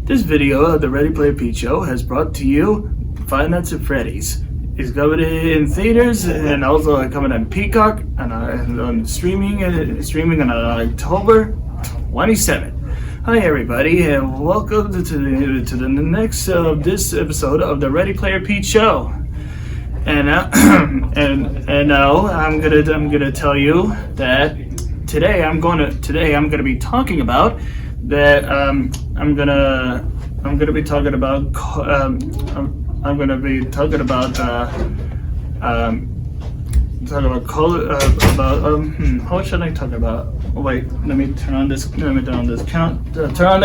This video of the Ready Player Pete Show has brought to you Five Nights at Freddy's. It's coming in theaters and also coming on Peacock and on streaming on October 27th. Hi everybody and welcome to the next this episode of the Ready Player Pete Show. And now I'm gonna tell you that today I'm gonna be talking about that I'm gonna be talking about what should I talk about? Oh, wait, let me turn on this turn on the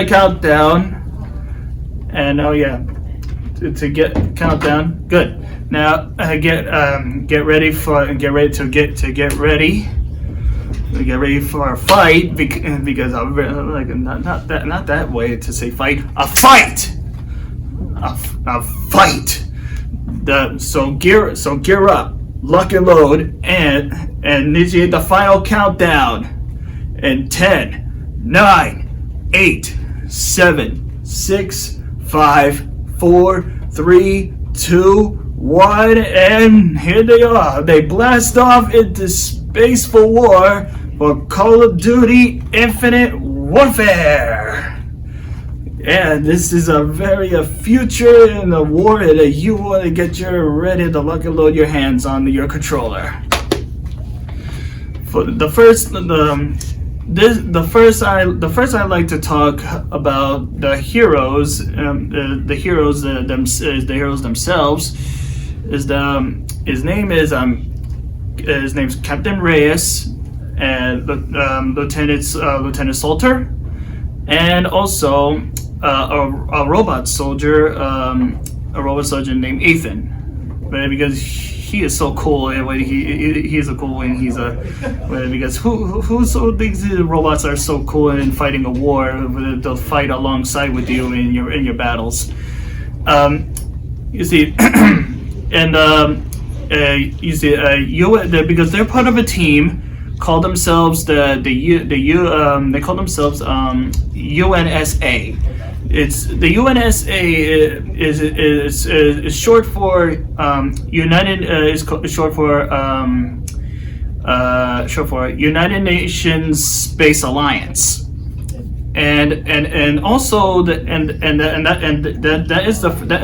countdown. And oh yeah, to get countdown. Good. Now get ready for a fight because I'm like not that way to say fight. A fight. So gear up, lock and load, and initiate the final countdown. In 10, 9, 8, 7, 6, 5, 4, 3, 2, 1, and here they are. They blast off into space for war for Call of Duty Infinite Warfare. And this is a future in the war that you want to get ready to lock and load your hands on your controller. For the first I'd like to talk about the heroes. The heroes themselves. His name's Captain Reyes and Lieutenant Salter, and also a robot soldier named Ethan. But because he is so cool, and he's so cool when because who thinks the robots are so cool and fighting a war? They'll fight alongside with you in your battles. You see, and because they're part of a team. Call themselves they call themselves UNSA. It's the UNSA is short for United Nations Space Alliance. And also that is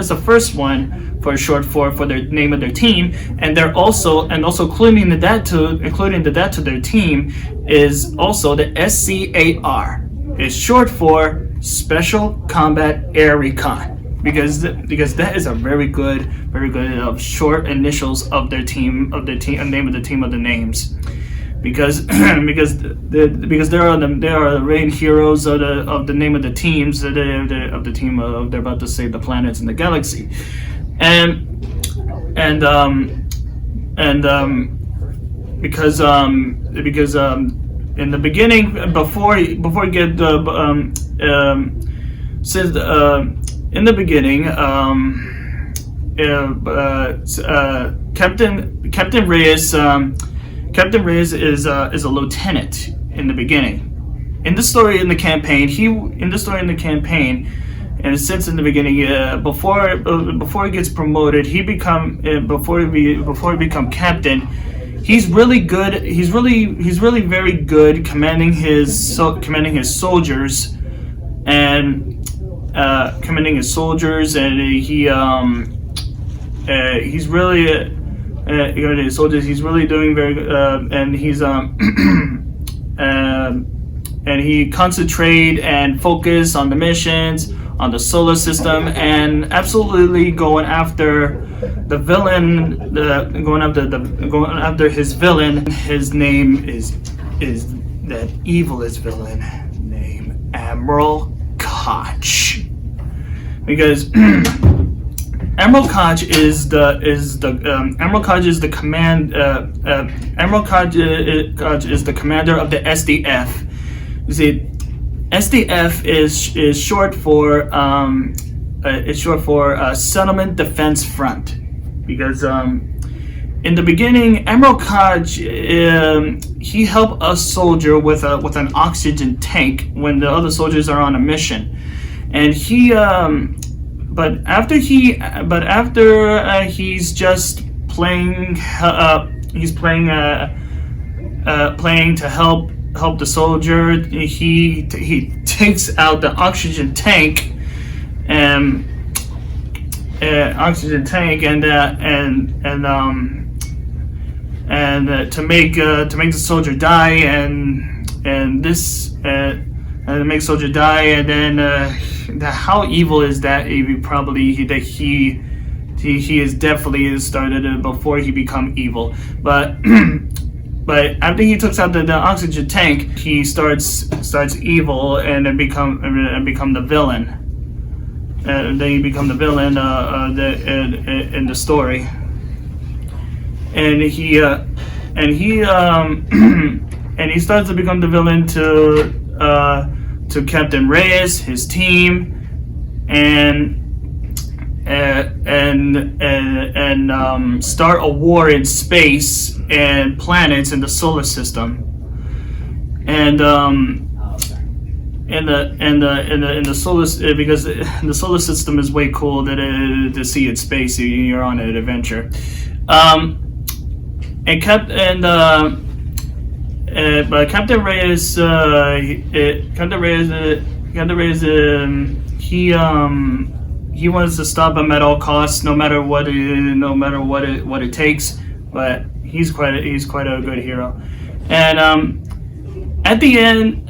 the first one for short for the name of their team, and they're also including that to their team is also the SCAR. It's short for Special Combat Air Recon, because that is a very good short initials of their team name of the team of the names. Because they are the main heroes of the name of the teams of the team of they're about to save the planets in the galaxy, and because in the beginning before you get in the beginning Captain Reyes. Captain Reyes is a lieutenant in the beginning. In the story in the campaign, and since in the beginning, before he gets promoted, before he become captain, he's really good. He's really very good commanding his soldiers, and he's really. His soldiers. He's really doing very good, and he's and he concentrate and focus on the missions, on the solar system, and absolutely going after the villain. Going after his villain. His name is that evilest villain named Admiral Koch, because. Admiral Koch is the commander of the SDF. You see, SDF is short for Settlement Defense Front, because in the beginning, Admiral Koch, he helped a soldier with an oxygen tank when the other soldiers are on a mission. and after he's just playing playing to help the soldier. He takes out the oxygen tank and to make the soldier die, and to make soldier die, and then how evil is that? He is definitely started before he become evil, but but after he takes out the oxygen tank, he starts evil and then become the villain. Then he become the villain in the story, and he and he starts to become the villain to Captain Reyes, his team, and start a war in space and planets in the solar system, and in the solar, because the solar system is way cool to see in space. You're on an adventure, but Captain Reyes, he wants to stop him at all costs, no matter what it takes. But he's quite a good hero. And at the end,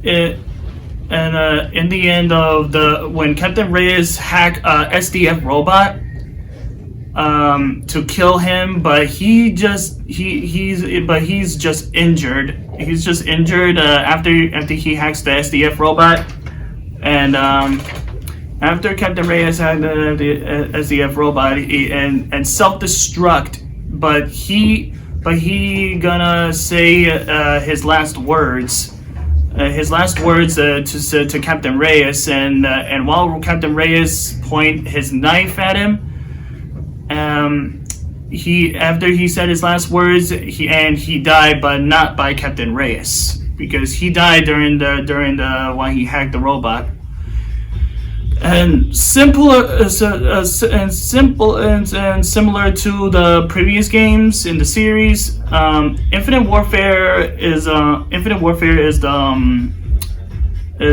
in the end of when Captain Reyes hacked SDF robot to kill him, but he's just injured. He's just injured after he hacks the SDF robot, and after Captain Reyes had the SDF robot and self-destruct, but he gonna say his last words. To Captain Reyes, and while Captain Reyes point his knife at him, after he said his last words, he died, but not by Captain Reyes, because he died during the while he hacked the robot. And similar to the previous games in the series, Infinite Warfare is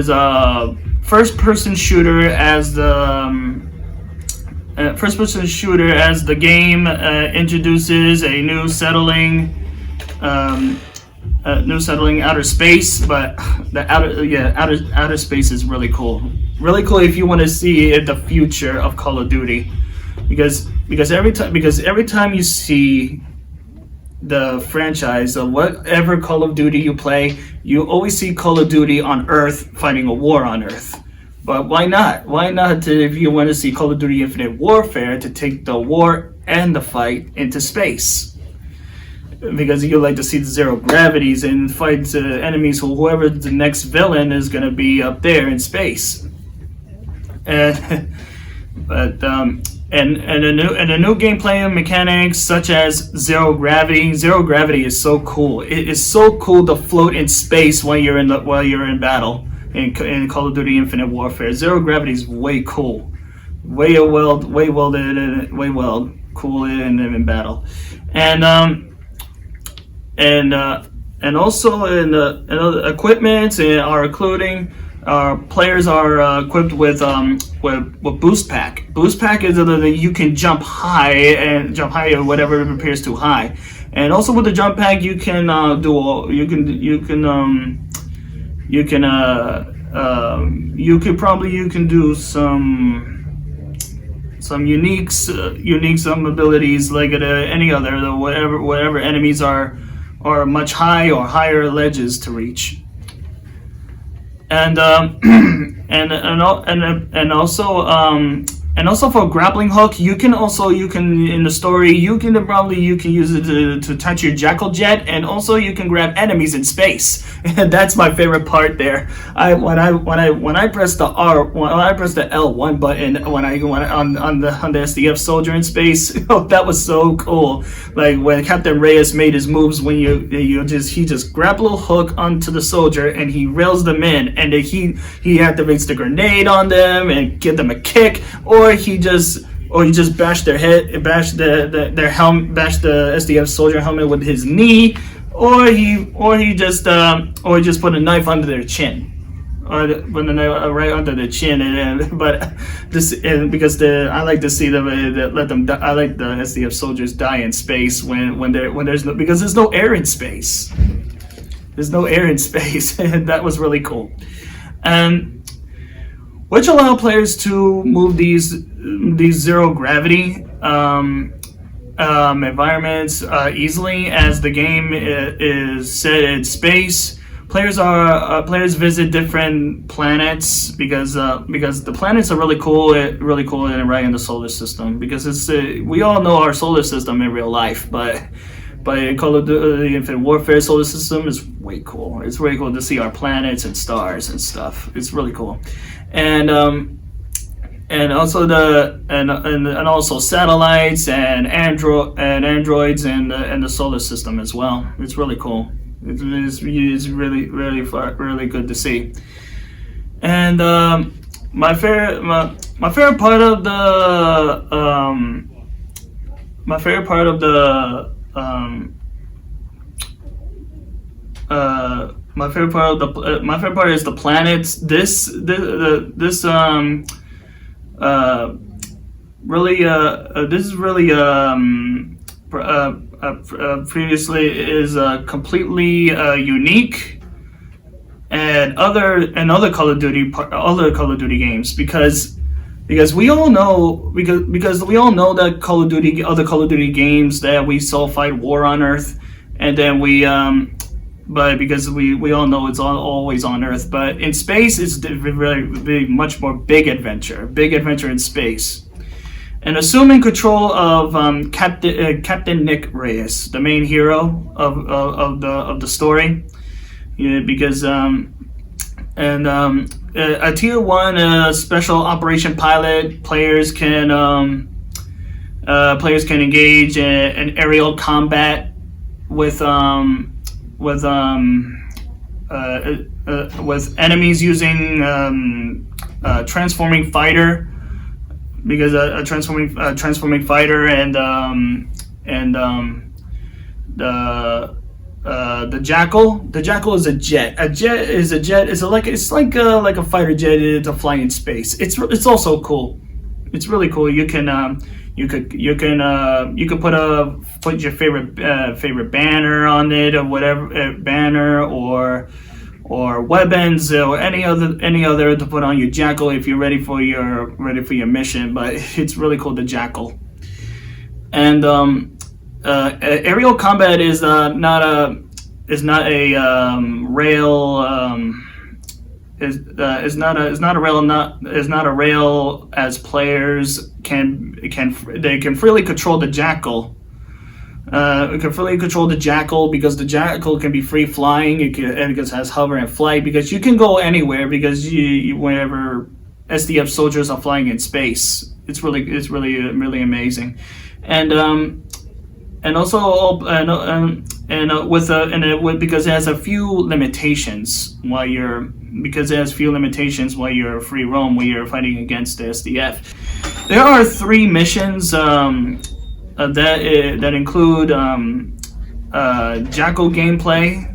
a first-person shooter as the game introduces a new settling outer space, but the outer space is really cool. Really cool if you want to see the future of Call of Duty, because every time you see the franchise of whatever Call of Duty you play, you always see Call of Duty on Earth fighting a war on Earth. But why not? Why not, if you want to see Call of Duty Infinite Warfare, to take the war and the fight into space? Because you like to see the zero gravities and fight enemies, whoever the next villain is going to be up there in space. And the new gameplay mechanics, such as zero gravity. Zero gravity is so cool. It is so cool to float in space while you're in battle in Call of Duty Infinite Warfare. Zero gravity is way cool, way cool in battle, and also in the equipment are including. Our players are equipped with boost pack. Boost pack is that you can jump high or whatever appears too high, and also with the jump pack you can do some unique abilities like any other whatever enemies are much high or higher ledges to reach. And also And also for grappling hook, you can in the story you can use it to touch your Jackal Jet, and also you can grab enemies in space. And that's my favorite part there. When I press the L1 button when I on the SDF soldier in space, oh, that was so cool. Like when Captain Reyes made his moves, when he just grab a little hook onto the soldier and he rails them in, and then he activates the grenade on them and give them a kick, or he just bash their head, bash their helmet, bash the SDF soldier helmet with his knee, or he just put a knife under their chin, or put a knife right under their chin, because I like to see them let them die. I like the SDF soldiers die in space when there's no, because there's no air in space. There's no air in space, and that was really cool. Which allow players to move these zero gravity environments easily, as the game is set in space. Players visit different planets because the planets are really cool and right in the solar system, because it's we all know our solar system in real life, but in Call of Duty Infinite Warfare solar system is way cool. It's really cool to see our planets and stars and stuff. It's really cool. And also also satellites and androids and the solar system as well. It's really cool. It's really good to see. And my favorite part of is the planets. This previously is completely unique and other Call of Duty games, because we all know that other Call of Duty games that we saw fight war on Earth, and then but because we all know it's always on Earth, but in space it's very much more big adventure in space. And assuming control of Captain Nick Reyes, the main hero of the story, because a tier 1 special operation pilot, players can engage in aerial combat with enemies using transforming fighter, because a transforming fighter and the Jackal. The Jackal is a jet. It's like a fighter jet to fly in space. It's also cool. It's really cool. You can put your favorite banner on it, or whatever banner, or weapons, or any other to put on your Jackal if you're ready for your mission. But it's really cool, the Jackal. And aerial combat is not a rail as players can freely control the Jackal. Because the Jackal can be free flying. It has hover and flight, because you can go anywhere, because whenever SDF soldiers are flying in space, it's really amazing. And also because it has a few limitations while you're free roam when you're fighting against the SDF. There are 3 missions that include Jackal gameplay.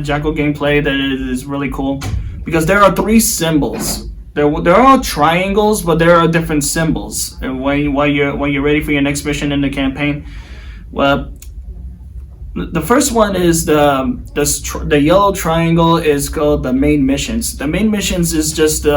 Jackal gameplay that is really cool, because there are 3 symbols. There are triangles, but there are different symbols. And while you're ready for your next mission in the campaign, well, the first one is the yellow triangle is called the main missions. The main missions is just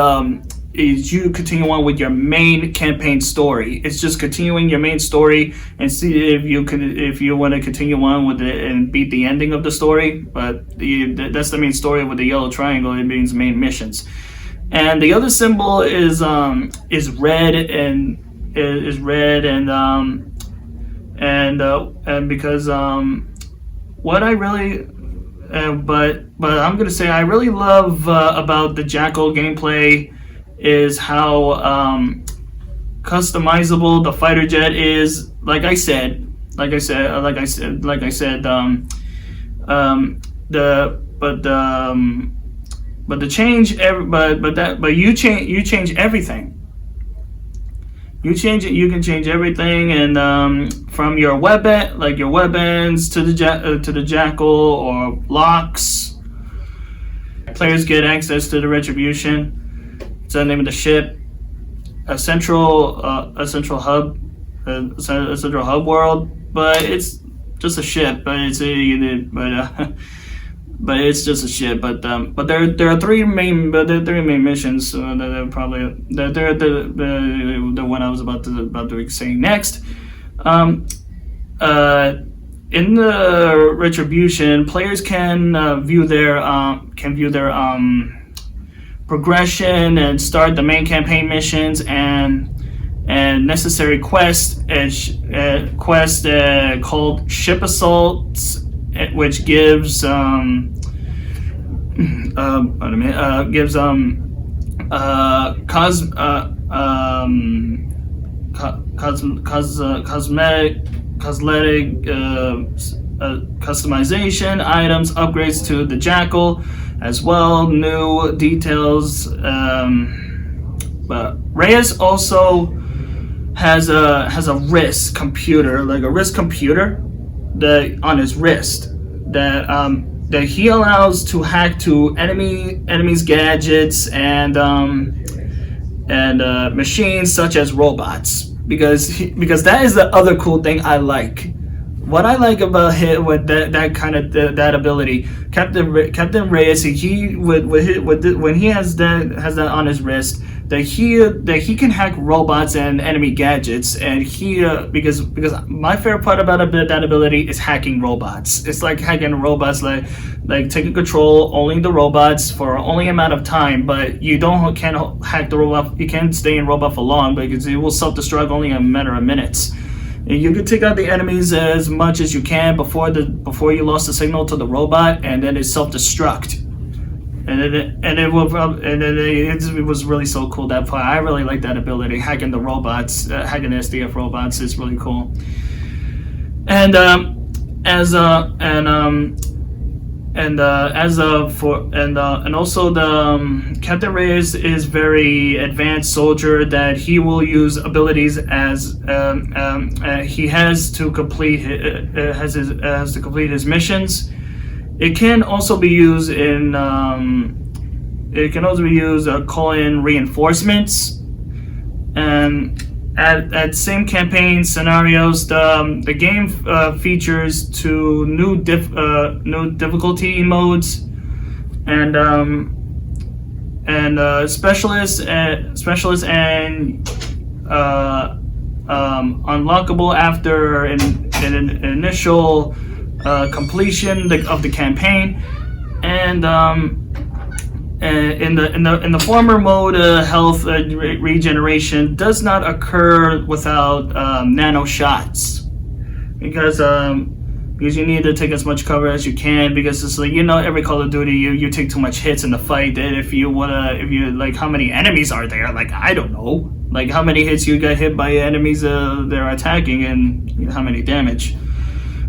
is you continue on with your main campaign story. It's just continuing your main story and see if you want to continue on with it and beat the ending of the story. But that's the main story with the yellow triangle. It means main missions. And the other symbol is red and because what I really but I'm gonna say I really love about the Jackal gameplay is how customizable the fighter jet is. You change everything. You change it. You can change everything, and from your weapon, like your weapons, to the Jackal or locks. Players get access to the Retribution. It's the name of the ship. A central hub, a central hub world, but it's just a ship. But it's just a ship. But there are three main missions. That are probably they're the one I was about to say next. In the Retribution, players can view their progression and start the main campaign missions and necessary quests called ship assaults, which gives cosmetic customization items, upgrades to the Jackal as well, new details. But Reyes also has a wrist computer, like a wrist computer that on his wrist that he allows to hack to enemies' gadgets and machines such as robots, because that is the other cool thing I like. What I like about him with that ability, Captain Reyes, when he has that on his wrist, that he can hack robots and enemy gadgets, and because my favorite part about that ability is hacking robots. It's like hacking robots, like taking control, owning the robots for only amount of time, but can't hack the robot. You can't stay in robot for long because it will self-destruct only in a matter of minutes. And you can take out the enemies as much as you can before you lost the signal to the robot, and then it self-destruct. It was really so cool, that part. I really like that ability. Hacking the robots, hacking the SDF robots is really cool. And also the Captain Reyes is very advanced soldier that he will use abilities as he has to complete his missions. It can also be used in call in reinforcements, and at same campaign scenarios, the game features two new difficulty modes, and specialists and unlockable after an initial completion of the campaign, and in the former mode, health regeneration does not occur without nano shots, because you need to take as much cover as you can, because it's like, every Call of Duty you take too much hits in the fight. And if you like, how many enemies are there? Like, I don't know, like how many hits you get hit by enemies they're attacking, and how many damage.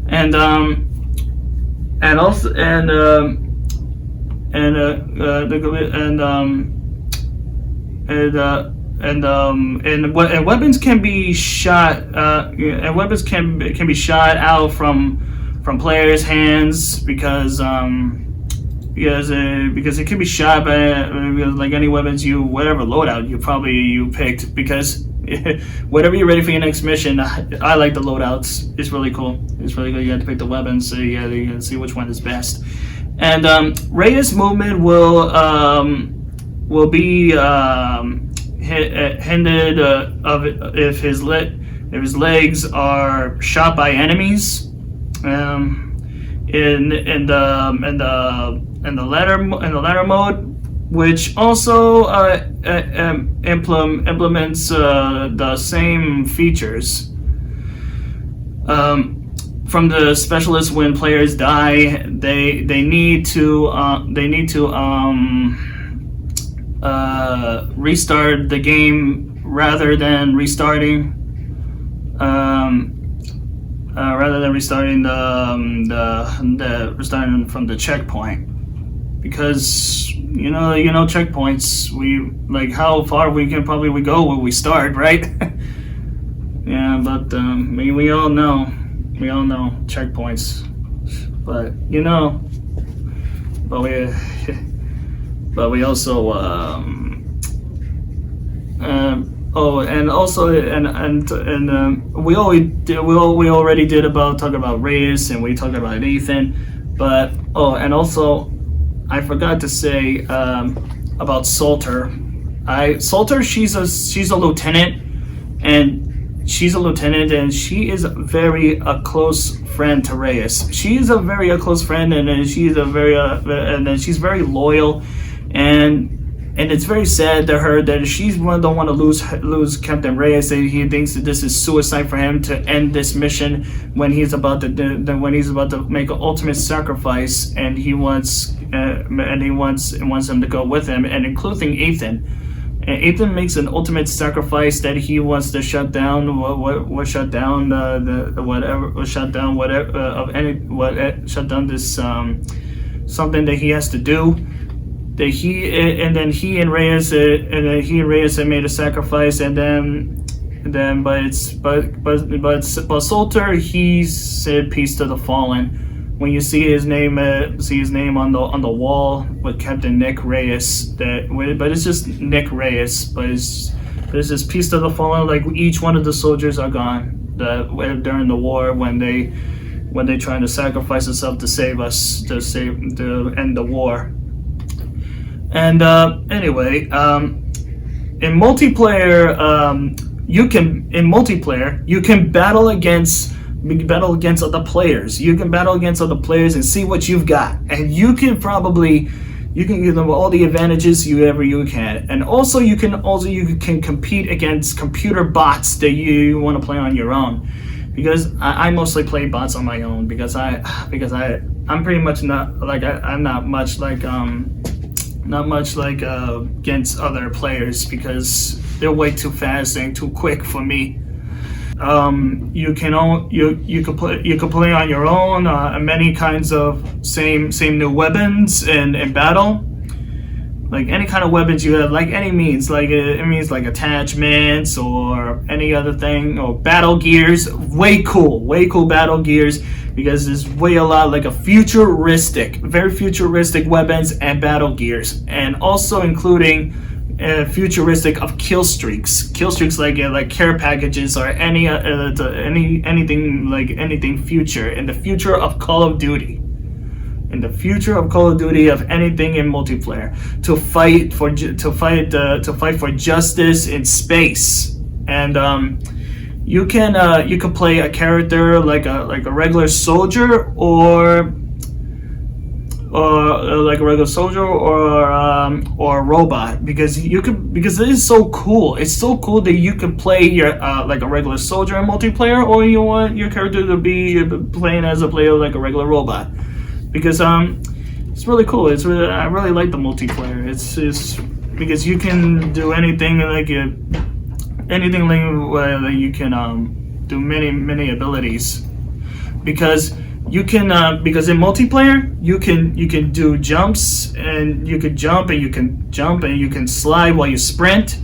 And weapons can be shot. And weapons can be shot out from players' hands, because it can be shot by like any weapons whatever loadout you picked, because whatever you're ready for your next mission. I like the loadouts. It's really cool. You have to pick the weapons, so you can see which one is best. And Reyes' movement will be hindered if his legs are shot by enemies. In the latter mode, which also implements the same features. From the specialist, when players die, they need to restart the game rather than restarting the restarting from the checkpoint, because you know checkpoints, we like how far we go when we start, right? Yeah, but we all know checkpoints, but we also we already did talk about Reyes, and we talked about Ethan, but and also I forgot to say about Salter. She's a lieutenant, and she is a close friend to Reyes. She is a very close friend, and then she's she's very loyal, and it's very sad to her that she's don't want to lose Captain Reyes. He thinks that this is suicide for him to end this mission when he's about to make an ultimate sacrifice, and he wants him to go with him, and including Ethan. And Ethan makes an ultimate sacrifice that he wants to shut down this something that he has to do. That he and Reyes had made a sacrifice, and then but Salter, he said peace to the fallen. When you see his name on the wall with Captain Nick Reyes, but it's just Nick Reyes, but it's just peace to the fallen. Like each one of the soldiers are gone during the war when they trying to sacrifice themselves to save us, to end the war. And anyway, in multiplayer, you can battle against other players. You can battle against other players and see what you've got, and you can give them all the advantages you can. And also you can compete against computer bots that you want to play on your own. Because I mostly play bots on my own, because I'm pretty much not much against other players, because they're way too fast and too quick for me. You can play on your own many kinds of same new weapons in battle, like any kind of weapons you have, like any means, like it means like attachments or any other thing, or battle gears. Way cool battle gears, because there's a lot like very futuristic weapons and battle gears, and also including futuristic of kill streaks like care packages, or anything future in the future of Call of Duty. Of anything in multiplayer, to fight for justice in space. And you can play a character like a regular soldier, or a robot, because it is so cool. It's so cool that you can play your like a regular soldier in multiplayer, or you want your character to be playing as a player like a regular robot, because it's really cool. I really like the multiplayer. It's because you can do anything where you can do many abilities, because you can because in multiplayer you can do jumps, and you can jump and you can slide while you sprint,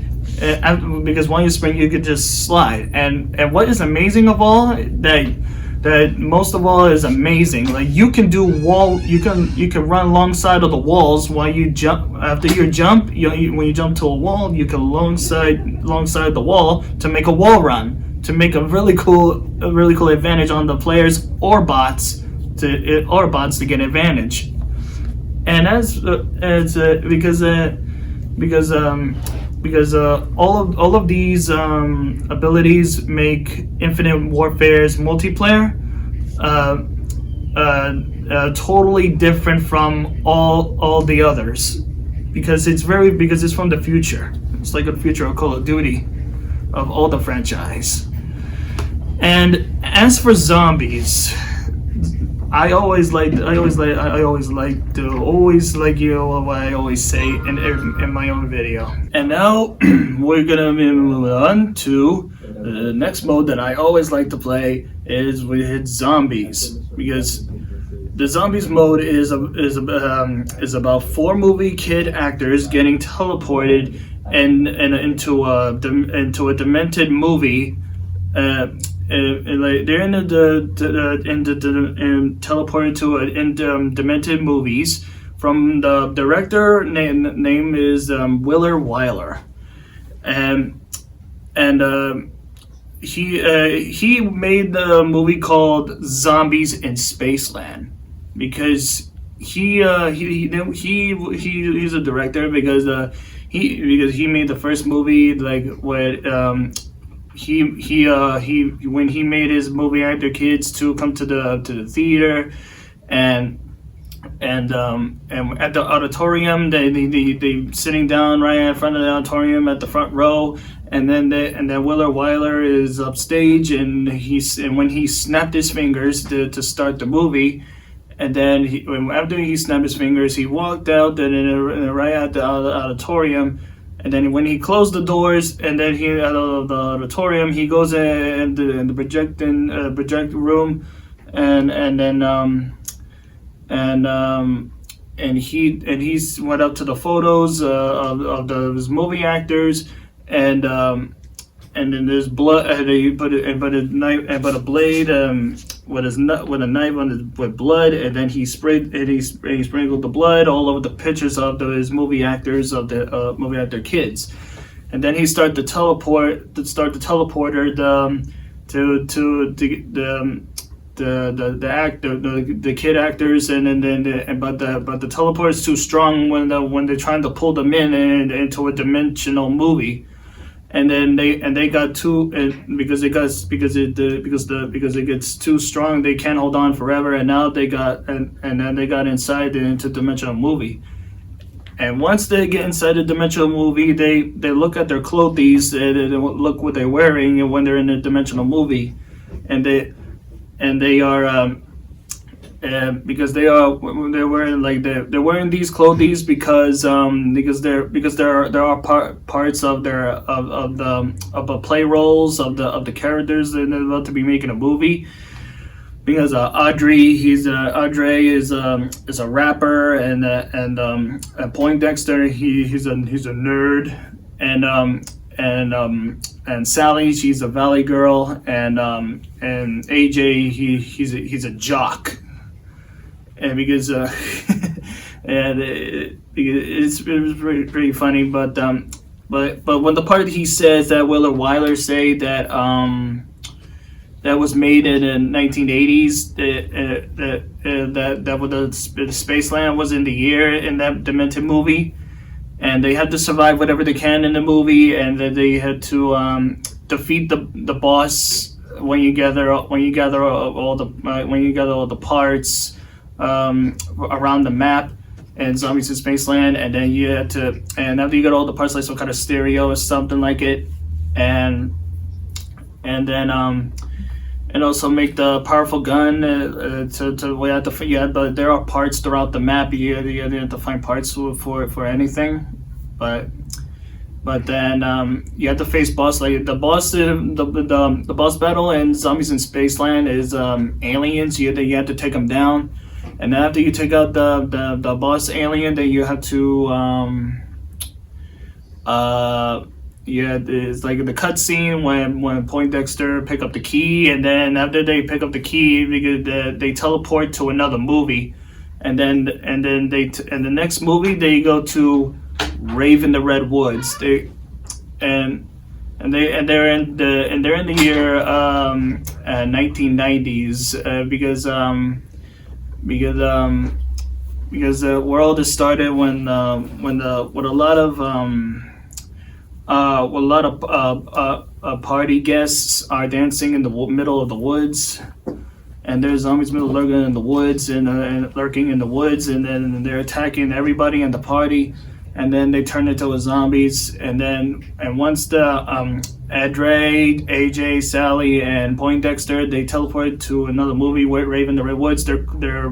because while you sprint you could just slide. And what is amazing of all, that most of all is amazing, like you can run alongside of the walls while you jump. After your jump, when you jump to a wall, you can alongside the wall to make a wall run, to make a really cool advantage on the players or bots to get advantage. And because all of these abilities make Infinite Warfare's multiplayer totally different from all the others, because it's from the future. It's like the future of Call of Duty, of all the franchise. And as for zombies, I always like what I always say in my own video. And now we're gonna move on to the next mode that I always like to play is with zombies, because the zombies mode is about 4 movie kid actors getting teleported and into a demented movie. Like they're teleported to demented movies from the director name is Willard Wyler, and he made the movie called Zombies in Spaceland, because he's a director because he made the first movie like what when he made his movie actor kids to come to the theater, and at the auditorium they sitting down right in front of the auditorium at the front row, and then Willard Wyler is upstage, and when he snapped his fingers to start the movie, and then after he snapped his fingers, he walked out and right at the auditorium. And then when he closed the doors, and then he out of the auditorium, he goes in the project room, and he went up to the photos of his movie actors, and then there's blood. And he put a blade with a knife with blood, and then he sprinkled the blood all over the pictures of his movie actors of the movie actor kids, and then he started the teleporter the kid actors, but the teleporter is too strong when they're trying to pull them into a dimensional movie. And then they got too, because it gets too strong, they can't hold on forever, and now they got then they got inside the interdimensional movie. And once they get inside the dimensional movie, they look at their clothes, they look what they're wearing when they're in a dimensional movie, and they are because they're wearing these clothes because there are parts of the play roles of the characters that they're about to be making a movie. Because Audrey is a rapper, and Poindexter he's a nerd, and Sally, she's a valley girl, and AJ he's a jock. And because it was pretty funny, but when the part he says that Willard Wyler say that that was made in the 1980s, that the Spaceland was in the year in that demented movie, and they had to survive whatever they can in the movie, and that they had to defeat the boss when you gather all the parts around the map and Zombies in Spaceland, and then you had to, and after you got all the parts, like some kind of stereo or something like it, and then and also make the powerful gun but there are parts throughout the map. You have to find parts for anything, but then you have to face boss, like the boss battle in Zombies in Spaceland is aliens. You have to take them down, and after you take out the boss alien, then you have to it's like the cutscene when Poindexter pick up the key, and then after they pick up the key, because they teleport to another movie, and then the next movie they go to Rave in the Red Woods. They're in the year 1990s, because the world has started when a lot of party guests are dancing in the middle of the woods, and there's zombies lurking in the woods, and then they're attacking everybody in the party, and then they turn into zombies. And once the Edre, AJ, Sally, and Poindexter, they teleport to another movie with Raven the Redwoods. Their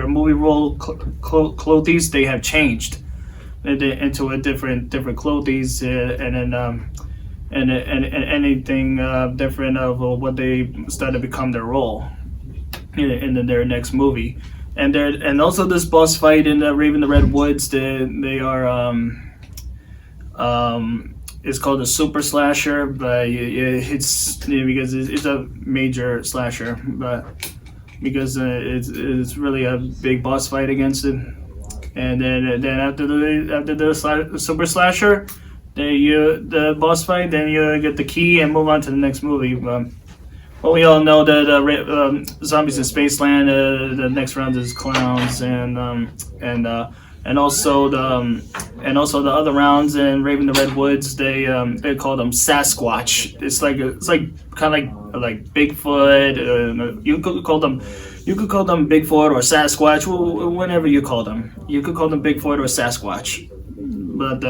movie role clothes they have changed into a different clothes, and then and anything different of what they start to become their role in their next movie. And also this boss fight in the Raven the Red Woods, they are it's called a super slasher, but it's because it's a major slasher, but because it's really a big boss fight against it. And then after the super slasher, the boss fight, then you get the key and move on to the next movie. Well, we all know that Zombies in Spaceland. The next round is clowns, and also the other rounds in Raven the Red Woods. They call them Sasquatch. It's like kind of like Bigfoot. You could call them Bigfoot or Sasquatch, whenever you call them. You could call them Bigfoot or Sasquatch, but.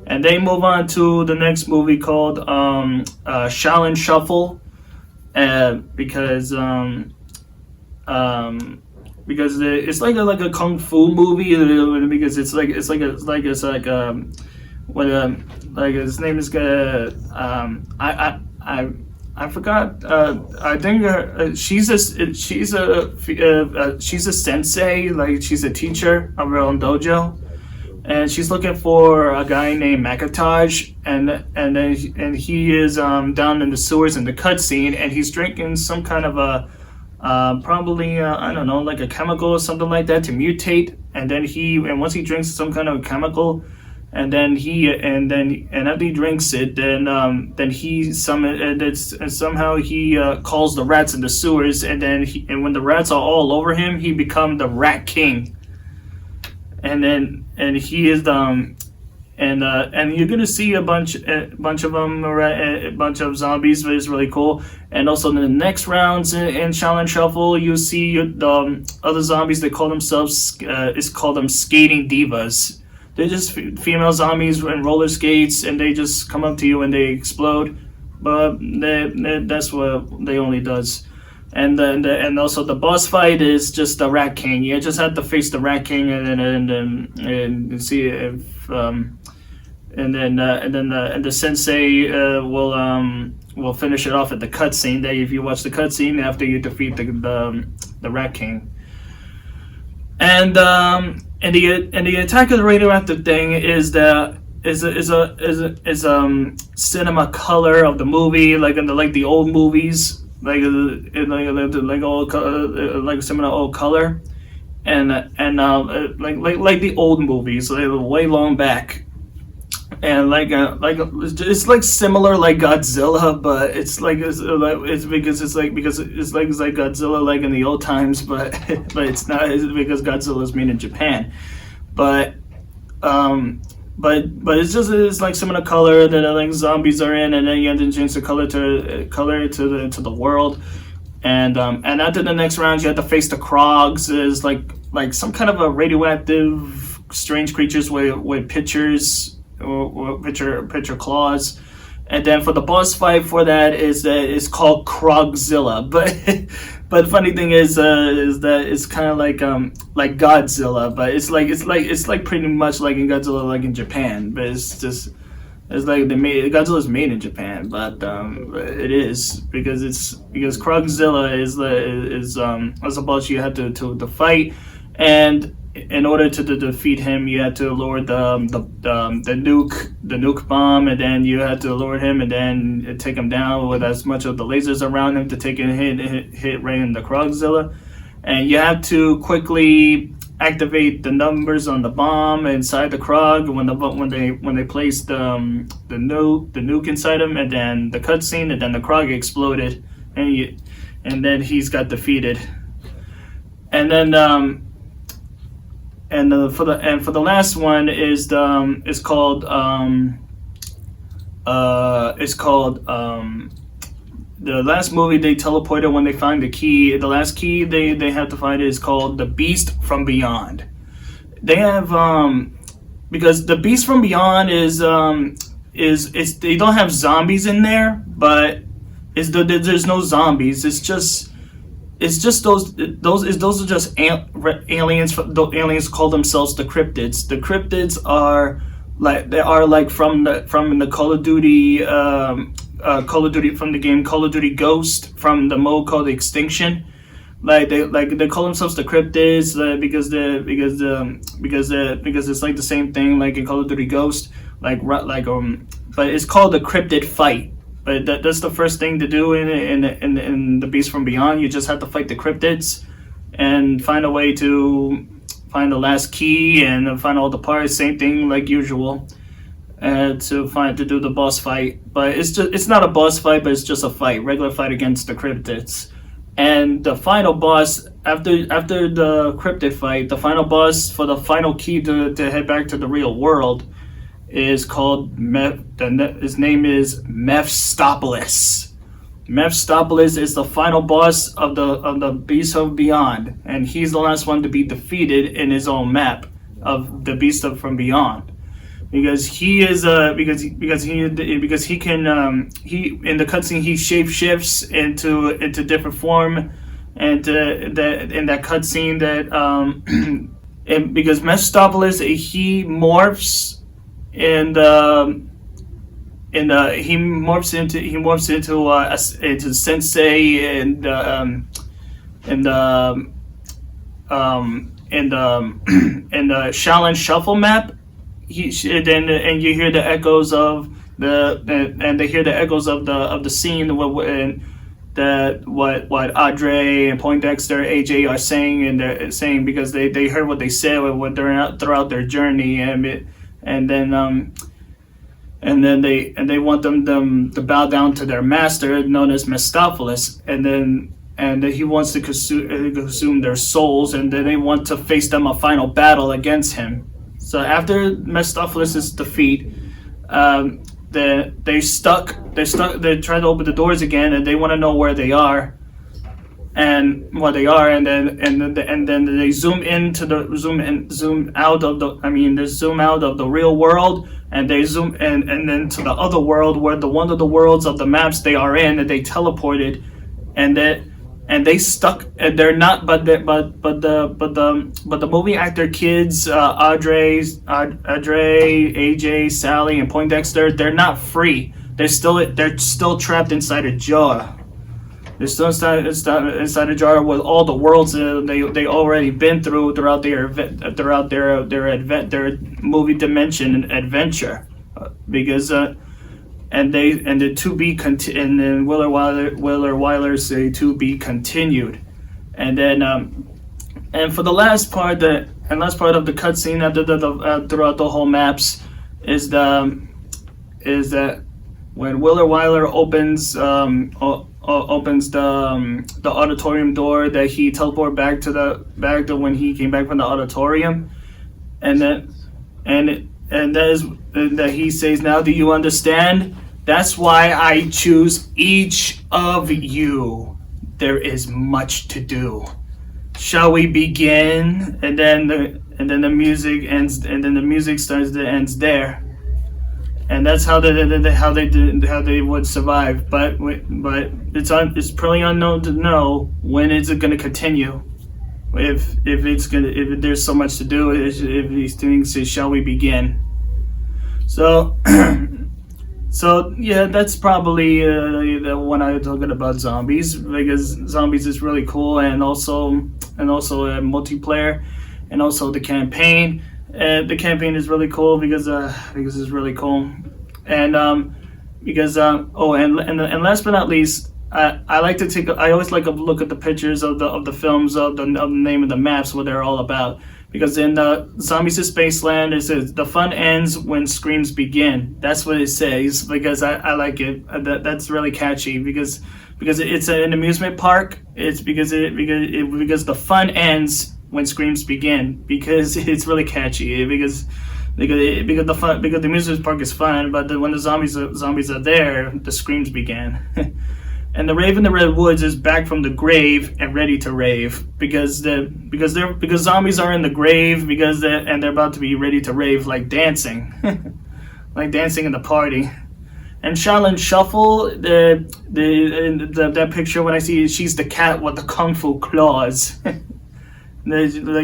And they move on to the next movie called Shaolin Shuffle. Because it's like a kung fu movie, because it's like his name is I forgot. I think she's a sensei, like she's a teacher of her own dojo. And she's looking for a guy named Makataj, and he is down in the sewers in the cutscene, and he's drinking some kind of a probably I don't know, like a chemical or something like that to mutate, and once he drinks some kind of chemical, and after he drinks it, then he somehow he calls the rats in the sewers, and when the rats are all over him, he becomes the Rat King. And he is and you're gonna see a bunch of them, a bunch of zombies, but it's really cool. And also in the next rounds in Shaolin Shuffle, you see the other zombies. They call themselves it's called them Skating Divas. They're just female zombies in roller skates, and they just come up to you and they explode. But that's what they only does. And also the boss fight is just the Rat King. You just have to face the Rat King and see if and the sensei will finish it off at the cutscene. That if you watch the cutscene after you defeat the Rat King. And the Attack of the Radioactive thing is cinema color of the movie, like in the old movies. Like old, like similar old color, and like the old movies, like way long back, and it's like similar like Godzilla, but it's like because it's like Godzilla like in the old times, but it's not, because Godzilla is made in Japan, but it's like similar color that like zombies are in, and then you have to change the color to the world, and after the next round you have to face the Krogs, is like some kind of a radioactive strange creatures with pictures or picture claws. And then for the boss fight for that is called Krogzilla, but the funny thing is that it's kind of like Godzilla, but it's like pretty much like in Godzilla, like in Japan, but it's like Godzilla's made in Japan, but it is because Krogzilla is a boss you have to fight, and in order to defeat him, you had to lower the nuke bomb, and then you had to lower him and then take him down with as much of the lasers around him to take a hit right in the Krogzilla. And you have to quickly activate the numbers on the bomb inside the Krog when they placed the nuke inside him, and then the cutscene, and then the Krog exploded, and then he's got defeated. And then for the last one is called the last movie they teleported when they find the key. The last key they have to find is called The Beast from Beyond. They have because the Beast from Beyond is they don't have zombies in there, but there's no zombies. It's just those are just aliens. The aliens call themselves the cryptids. The cryptids are like from the Call of Duty from the game Call of Duty Ghost, from the mode called Extinction. They call themselves the cryptids, because it's like the same thing like in Call of Duty Ghost, but it's called the cryptid fight. But that's the first thing to do in the Beast from Beyond. You just have to fight the cryptids and find a way to find the last key and find all the parts. Same thing like usual, to do the boss fight. But it's not a boss fight, but it's just a fight, regular fight against the cryptids. And the final boss after the cryptid fight, the final boss for the final key to head back to the real world is called his name is Mephistopheles. Mephistopheles is the final boss of the Beast of Beyond, and he's the last one to be defeated in his own map of the Beast from Beyond, because he is because he can he in the cutscene he shapeshifts into different form, and that in that cutscene that and because Mephistopheles he morphs he morphs into Sensei and the Shaolin Shuffle map. And you hear the echoes of the scene what Audrey and Poindexter, AJ are saying, and they're saying because they heard what they said throughout their journey, and then they want them to bow down to their master known as Mephistopheles, and then he wants to consume their souls, and then they want to face them a final battle against him. So after Mephistopheles' defeat, they try to open the doors again, and they want to know where they are, and then they zoom out of the real world, and they zoom and then to the other world where one of the worlds of the maps they are in, and they teleported, and they stuck, and they're not, but the movie actor kids, Audrey, AJ, Sally, and Poindexter, they're not free. They're still trapped inside a jar. They're still inside a jar with all the worlds they already been through throughout their movie dimension and adventure, because and then Willer Wyler say to be continued, and then and for the last part of the cutscene after throughout the whole maps is that when Willer Wyler opens the auditorium door, that he teleported back to when he came back from the auditorium, and that he says, "Now do you understand? That's why I choose each of you. There is much to do. Shall we begin?" And then the music ends, and then the music ends there. And that's how they would survive. But it's pretty unknown to know when is it going to continue. If there's so much to do, if these things say, "Shall we begin?" So yeah, that's probably the one I was talking about, zombies, because zombies is really cool, and also multiplayer, and also the campaign. The campaign is really cool because it's really cool, and and last but not least, I like to I always like to look at the pictures of the films of the name of the maps, what they're all about, because in Zombies of Spaceland it says the fun ends when screams begin. That's what it says, because I like it. That's really catchy because it's an amusement park. It's because the fun ends when screams begin, because it's really catchy, because the amusement park is fun, but when the zombies are there, the screams began. And the Raven in the Red Woods is back from the grave and ready to rave because zombies are in the grave and they're about to be ready to rave like dancing, like dancing in the party. And Shaolin Shuffle, that picture when I see it, she's the cat with the kung fu claws. like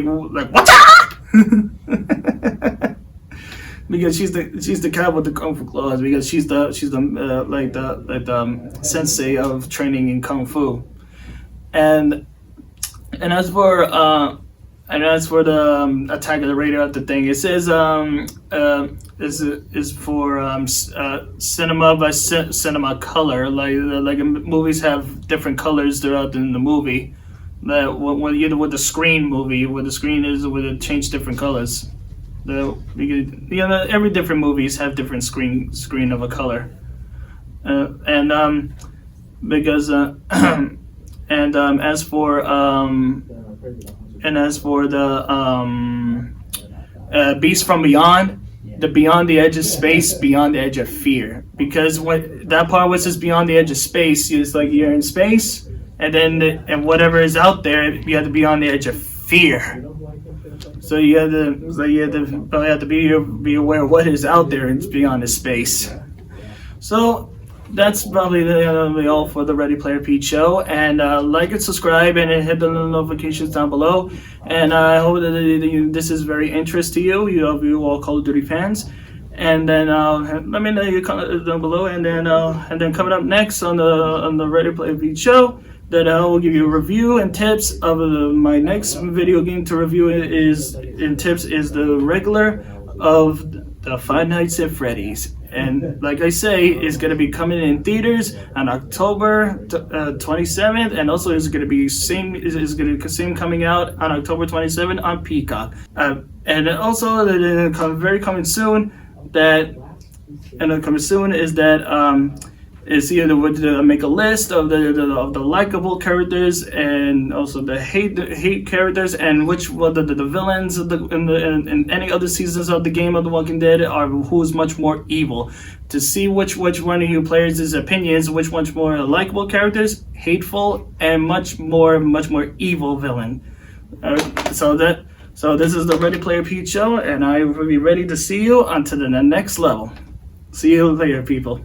what's up? Because she's the cat with the kung fu claws, because she's the sensei of training in kung fu. And as for the Attack of the Radioactive thing, it says is for cinema by cinema color, like movies have different colors throughout in the movie. That when with the screen movie, where the screen is, where it change different colors. Every different movies have different screen of a color, and as for the Beast from Beyond, the Beyond the Edge of Space, Beyond the Edge of Fear, because when that part was just beyond the edge of space, it's like you're in space, and then and whatever is out there, you have to be on the edge of fear. So you have to probably have to be aware of what is out there and beyond the space. So that's probably all for the Ready Player Pete show. And like and subscribe and hit the notifications down below. And I hope that this is very interesting to you. You all Call of Duty fans. And then let me know your comments down below. And then coming up next on the Ready Player Pete show, that I will give you a review and tips of my next video game to review is the regular of the Five Nights at Freddy's. And like I say, it's going to be coming in theaters on October 27th, and also is going to be same coming out on October 27th on Peacock. And also coming soon is that is either to make a list of the likable characters and also the hate characters, and which the villains in any other seasons of the game of The Walking Dead are who's much more evil, to see which one of you players' opinions, which one's more likable characters, hateful, and much more evil villain. So this is the Ready Player Pete show, and I will be ready to see you onto the next level. See you later, people.